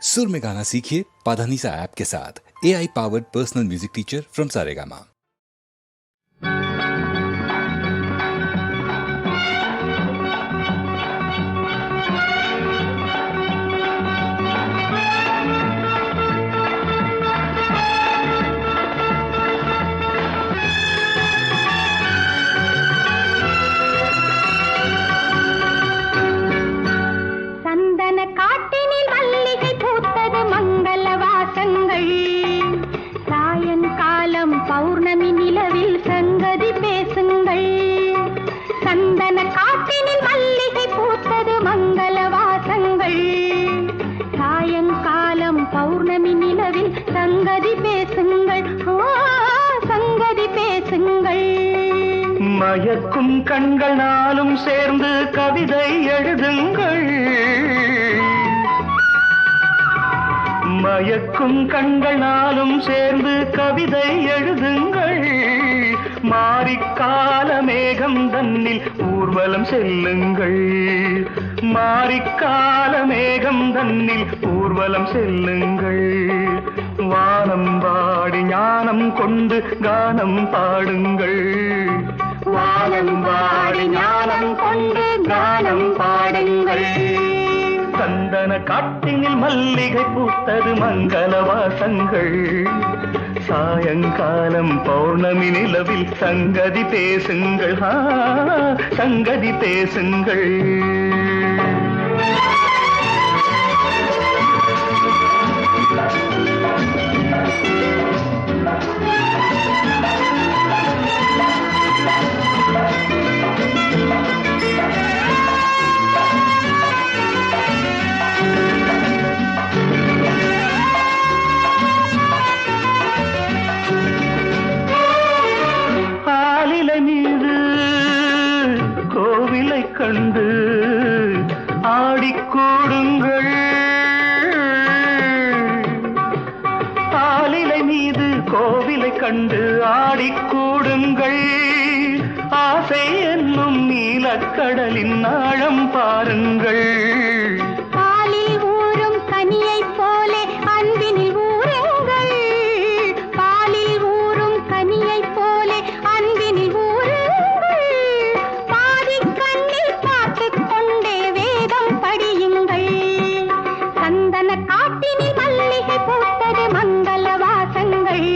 सुर में गाना सीखिए पाधानीसा ऐप के साथ। AI powered personal music teacher from Saregama. பௌர்ணமி நிலவில் சங்கதி பேசுங்கள். சந்தன காட்டினில் மல்லிகை பூத்தது மங்கள வாசங்கள். சாயங்காலம் பௌர்ணமி நிலவில் சங்கதி பேசுங்கள். சங்கதி பேசுங்கள். மயக்கும் கண்கள் நாளும் சேர்ந்து கவிதை எழுதுங்கள். மயக்கும் கண்கள் நாளும் சேர்ந்து கவிதை எழுதுங்கள். மாரிக்கால மேகம் தன்னில் ஊர்வலம் செல்லுங்கள். மாரிக்கால மேகம் தன்னில் ஊர்வலம் செல்லுங்கள். வானம் பாடி ஞானம் கொண்டு கானம் பாடுங்கள். வானம் பாடி ஞானம் கொண்டு கானம் பாடுங்கள். சந்தன காட்டினில் மல்லிகை பூத்தது மங்கள வாசங்கள். சாயங்காலம் பௌர்ணமி நிலவில் சங்கதி பேசுங்கள். சங்கதி பேசுங்கள். கண்டு ஆடிக்கூடுங்கள். ஆலிலை மீது கோவிலை கண்டு ஆடிக்கூடுங்கள். ஆசை என்னும் நீலக்கடலின் ஆழம் பாருங்கள். பாலில் ஊறும் கனியைப் போலே அன்பினில் ஊறுங்கள். பாலில் ஊறும் கனியைப் போலே அன்பினில் ஊறுங்கள். பாதி கண்ணில் பார்த்துக் கொண்டே வேதம் படியுங்கள். சந்தன காட்டினில் மல்லிகை பூத்தது மங்கள வாசங்கள்.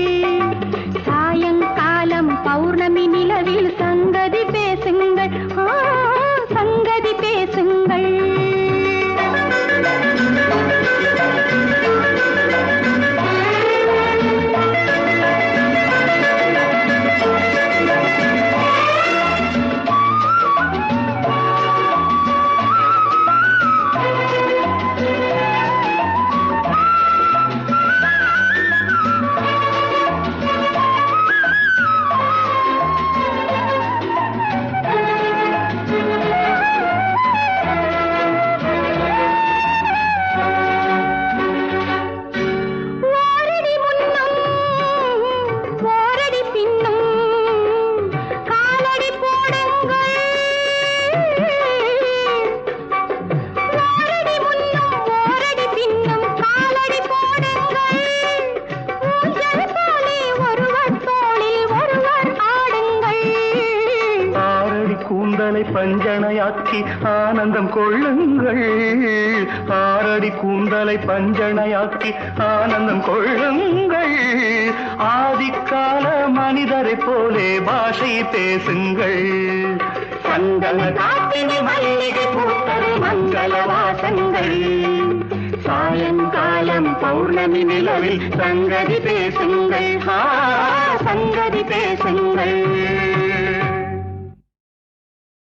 சாயங்காலம் பௌர்ணமி நிலவில் சங்கதி பேசுங்கள். சங்கதி பேசுங்கள். கூந்தலை பஞ்சனையாக்கி ஆனந்தம் கொள்ளுங்கள். ஆரடி கூந்தலை பஞ்சனையாக்கி ஆனந்தம் கொள்ளுங்கள். ஆதிக்கால மனிதரை போலே பாஷை பேசுங்கள். சந்தன காட்டினில் மல்லிகை பூத்தது மங்கள வாசங்கள். சாயங்காலம் பௌர்ணமி நிலவில் சங்கதி பேசுங்கள். சங்கதி பேசுங்கள்.